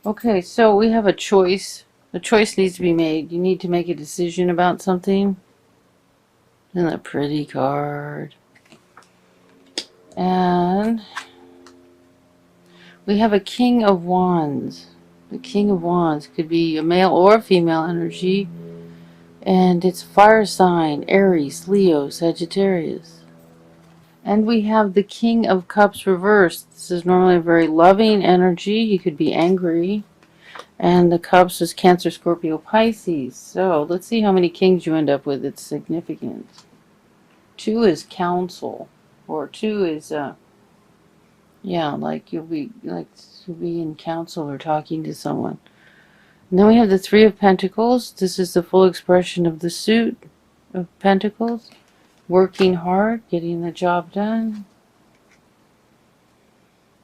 Okay, so we have a choice. A choice needs to be made. You need to make a decision about something. And a pretty card. And we have a King of Wands. The King of Wands could be a male or a female energy. And it's fire sign, Aries, Leo, Sagittarius. And we have the King of Cups reversed. This is normally a very loving energy. You could be angry. And the Cups is Cancer, Scorpio, Pisces. So let's see how many kings you end up with. It's significant. 2 is counsel. Or 2 is, yeah, like you'll be in counsel or talking to someone. And then we have the 3 of Pentacles. This is the full expression of the suit of Pentacles. Working hard, getting the job done.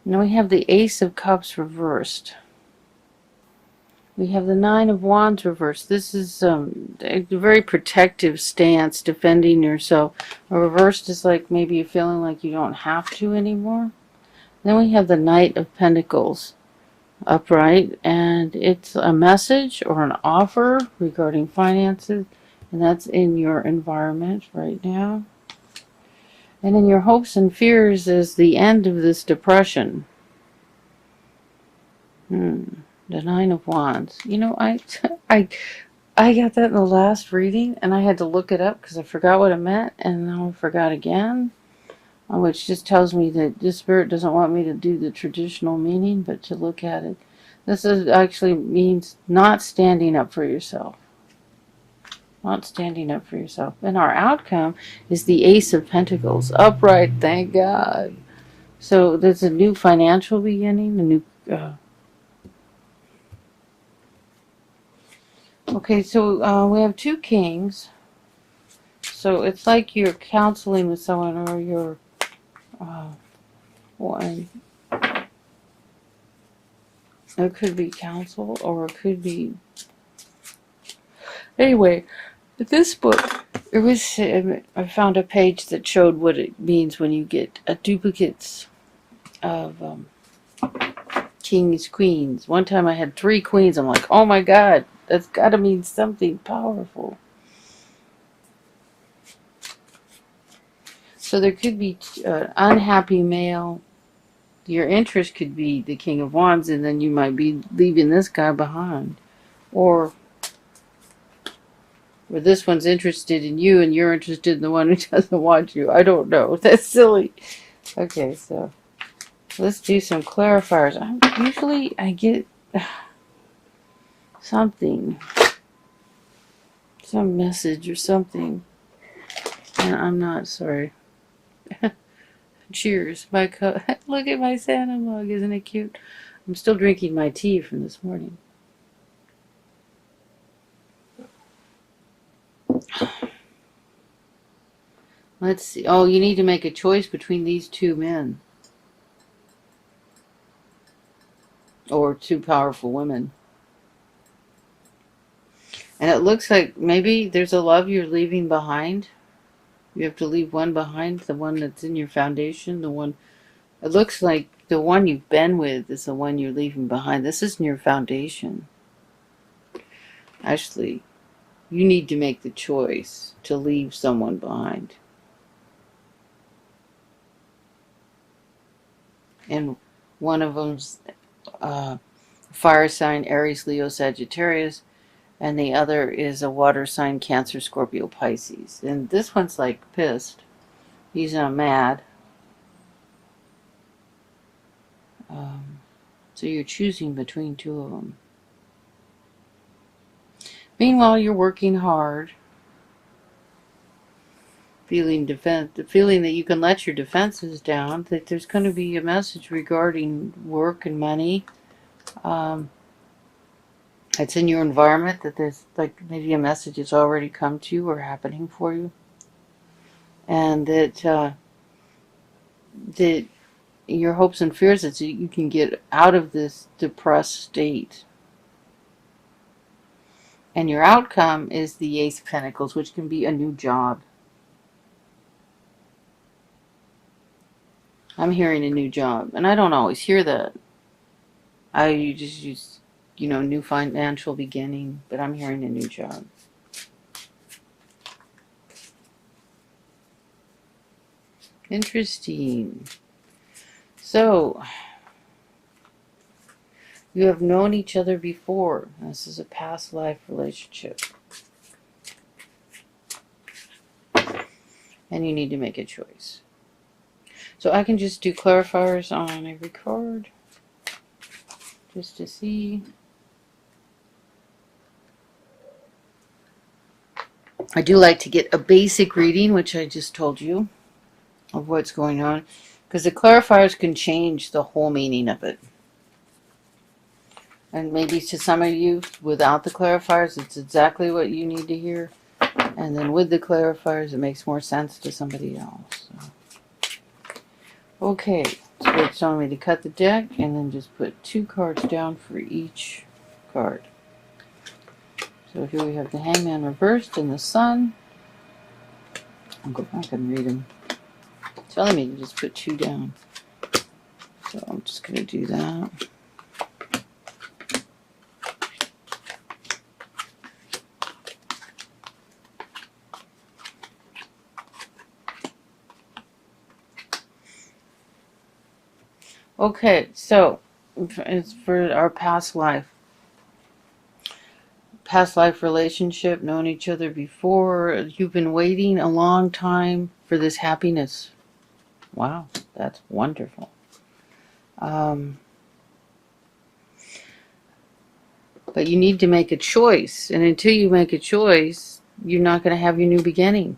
And then we have the Ace of Cups reversed. We have the 9 of Wands reversed. This is a very protective stance, defending yourself. A reversed is like maybe you're feeling like you don't have to anymore. Then we have the Knight of Pentacles upright, and it's a message or an offer regarding finances, and that's in your environment right now. And in your hopes and fears is the end of this depression. The 9 of Wands. You know, I got that in the last reading, and I had to look it up because I forgot what it meant, and now I forgot again, which just tells me that this spirit doesn't want me to do the traditional meaning, but to look at it. This is actually means not standing up for yourself. Not standing up for yourself. And our outcome is the Ace of Pentacles. Upright, thank God. So there's a new financial beginning, a new... Okay, so we have 2 kings. So it's like you're counseling with someone, or you're... one. It could be counsel, or it could be... Anyway, this book, it was... I found a page that showed what it means when you get duplicates of kings, queens. One time I had 3 queens. I'm like, oh my God, that's got to mean something powerful. So there could be unhappy male. Your interest could be the King of Wands, and then you might be leaving this guy behind. Or this one's interested in you, and you're interested in the one who doesn't want you. I don't know. That's silly. Okay, so let's do some clarifiers. Usually I get something. Some message or something. And I'm not sorry. Cheers. My cup. Look at my Santa mug. Isn't it cute? I'm still drinking my tea from this morning. Let's see. Oh, you need to make a choice between these 2 men. Or 2 powerful women. And it looks like maybe there's a love you're leaving behind. You have to leave one behind, the one that's in your foundation, the one... It looks like the one you've been with is the one you're leaving behind. This isn't your foundation. Actually, you need to make the choice to leave someone behind. And one of them's fire sign, Aries, Leo, Sagittarius. And the other is a water sign, Cancer, Scorpio, Pisces. And this one's like pissed. He's mad. So you're choosing between 2 of them. Meanwhile, you're working hard. Feeling that you can let your defenses down. That there's going to be a message regarding work and money. It's in your environment that there's like maybe a message that's already come to you or happening for you. And that your hopes and fears is that you can get out of this depressed state. And your outcome is the Ace of Pentacles, which can be a new job. I'm hearing a new job, and I don't always hear that. you know, new financial beginning, but I'm hearing a new job. Interesting. So, you have known each other before. This is a past life relationship. And you need to make a choice. So I can just do clarifiers on every card. Just to see. I do like to get a basic reading, which I just told you, of what's going on. Because the clarifiers can change the whole meaning of it. And maybe to some of you, without the clarifiers, it's exactly what you need to hear. And then with the clarifiers, it makes more sense to somebody else. So. Okay, so it's telling me to cut the deck and then just put 2 cards down for each card. So here we have the Hangman reversed and the Sun. I'll go back and read them. It's telling me to just put 2 down. So I'm just going to do that. Okay, so it's for our past life. Past life relationship, known each other before. You've been waiting a long time for this happiness. Wow, that's wonderful. But you need to make a choice. And until you make a choice, you're not going to have your new beginning.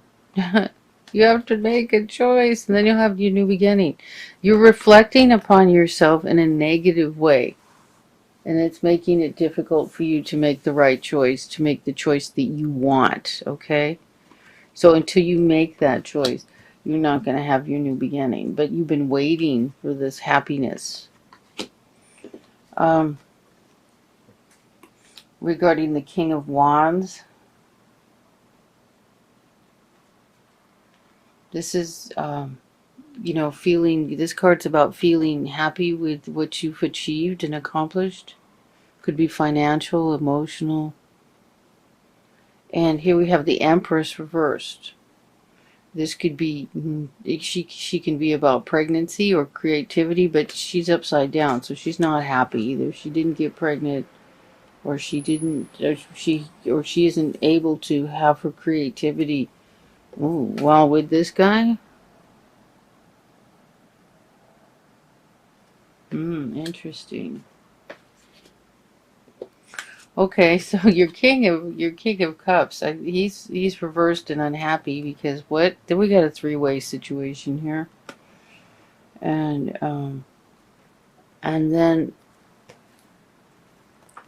You have to make a choice, and then you'll have your new beginning. You're reflecting upon yourself in a negative way. And it's making it difficult for you to make the right choice, to make the choice that you want, okay? So until you make that choice, you're not going to have your new beginning. But you've been waiting for this happiness. Regarding the King of Wands, this is, you know, feeling, this card's about feeling happy with what you've achieved and accomplished. Could be financial, emotional. And here we have the Empress reversed. This could be, she can be about pregnancy or creativity, but she's upside down, so she's not happy either. She didn't get pregnant, or she didn't, or she isn't able to have her creativity. Ooh, well, with this guy, interesting. Okay, so your King of Cups, he's reversed and unhappy because what? Then we got a 3-way situation here, and then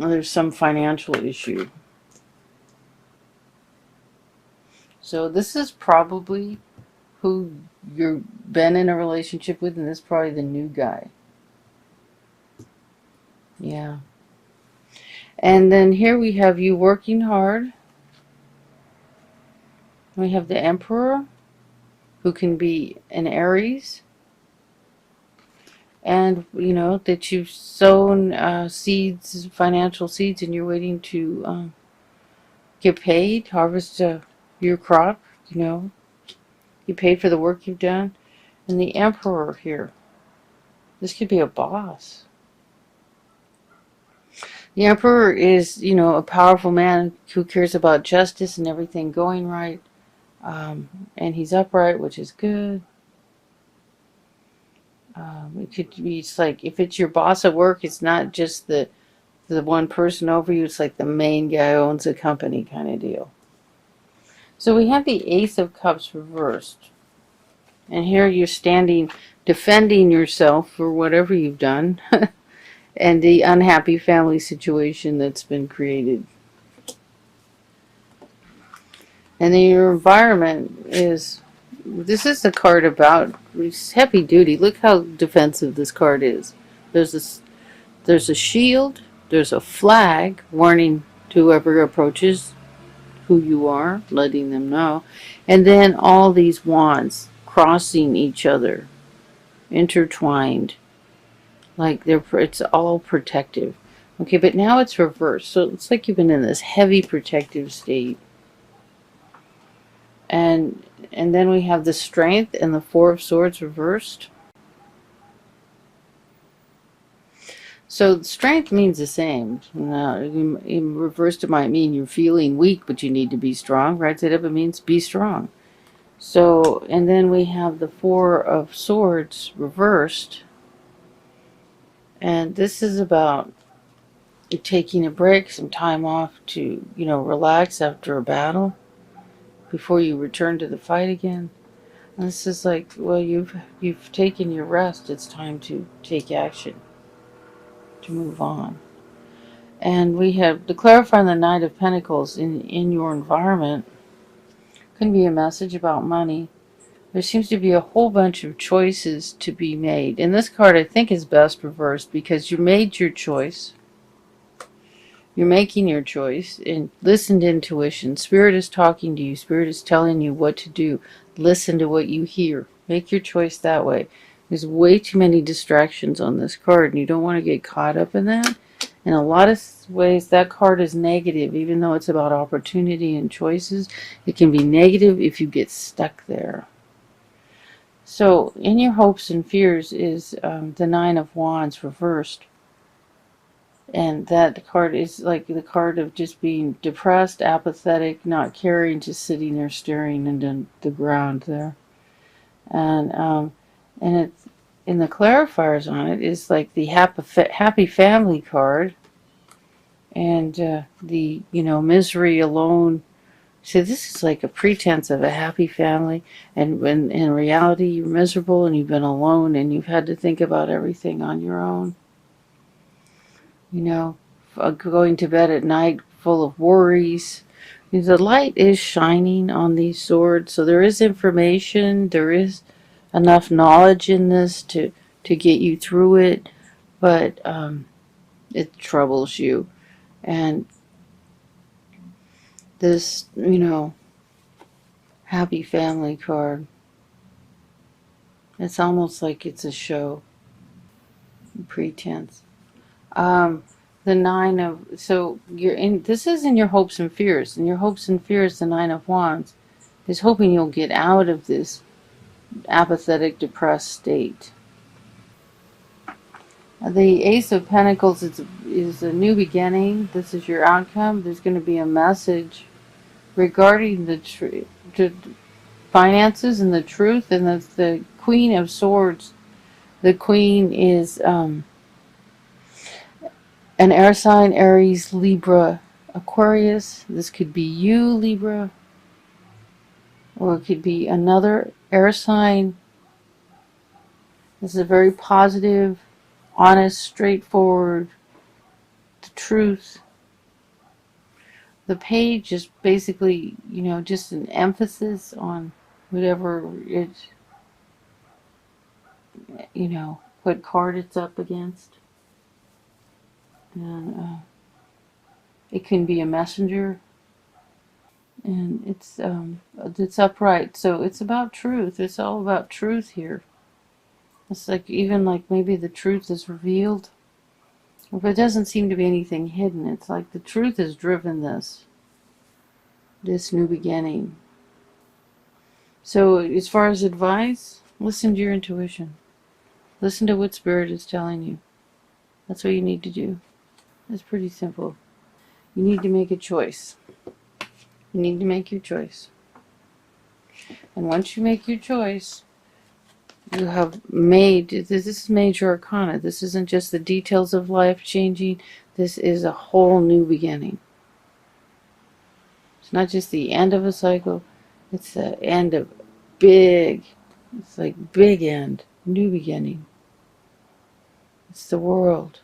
there's some financial issue. So this is probably who you've been in a relationship with, and this is probably the new guy. Yeah. And then here we have you working hard. We have the Emperor, who can be an Aries. And, you know, that you've sown seeds, financial seeds, and you're waiting to get paid, harvest your crop, you know. You paid for the work you've done. And the Emperor here. This could be a boss. The Emperor is, you know, a powerful man who cares about justice and everything going right. And he's upright, which is good. It could be, it's like, if it's your boss at work, it's not just the one person over you. It's like the main guy owns a company kind of deal. So we have the Ace of Cups reversed. And here you're standing, defending yourself for whatever you've done. And the unhappy family situation that's been created. And then your environment is, this is a card about, it's heavy duty. Look how defensive this card is. There's a shield, there's a flag warning to whoever approaches who you are, letting them know. And then all these wands crossing each other, intertwined. Like it's all protective. Okay, but now it's reversed. So it's like you've been in this heavy protective state. And then we have the Strength and the Four of Swords reversed. So strength means the same. Now, in reversed, it might mean you're feeling weak, but you need to be strong. Right side up, it means be strong. So, and then we have the Four of Swords reversed. And this is about taking a break, some time off to, relax after a battle before you return to the fight again. And this is like, well, you've taken your rest. It's time to take action, to move on. And we have to clarify the Knight of Pentacles in your environment. Can be a message about money. There seems to be a whole bunch of choices to be made. And this card, I think, is best reversed because you made your choice. You're making your choice. And listen to intuition. Spirit is talking to you. Spirit is telling you what to do. Listen to what you hear. Make your choice that way. There's way too many distractions on this card, and you don't want to get caught up in that. In a lot of ways, that card is negative, even though it's about opportunity and choices. It can be negative if you get stuck there. So, in your hopes and fears is the Nine of Wands reversed. And that card is like the card of just being depressed, apathetic, not caring, just sitting there staring into the ground there. And it's in the clarifiers on it is like the happy family card. And the, misery alone. So this is like a pretense of a happy family. And when in reality you're miserable and you've been alone and you've had to think about everything on your own. Going to bed at night full of worries. The light is shining on these swords. So there is information. There is enough knowledge in this to get you through it. But it troubles you. And this, happy family card, it's almost like it's a show, pretense. The Nine of, so this is in your hopes and fears. In your hopes and fears, the Nine of Wands is hoping you'll get out of this apathetic, depressed state. The Ace of Pentacles is a new beginning. This is your outcome. There's going to be a message regarding the finances and the truth. And the Queen of Swords. The Queen is an air sign: Aries, Libra, Aquarius. This could be you, Libra, or it could be another air sign. This is a very positive, honest, straightforward, the truth. The page is basically, just an emphasis on whatever it, what card it's up against. And it can be a messenger. And it's upright. So it's about truth. It's all about truth here. It's like, even like maybe the truth is revealed. If it doesn't seem to be anything hidden, it's like the truth has driven this new beginning. So as far as advice, listen to your intuition. Listen to what Spirit is telling you. That's what you need to do. It's pretty simple. You need to make a choice. You need to make your choice. And once you make your choice, you have made, this is major arcana. This isn't just the details of life changing. This is a whole new beginning. It's not just the end of a cycle. It's the end of it's like big end, new beginning. It's the world.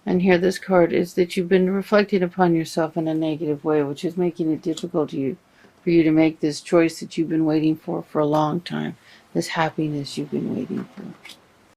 And here this card is that you've been reflecting upon yourself in a negative way, which is making it difficult for you to make this choice that you've been waiting for a long time. This happiness you've been waiting for.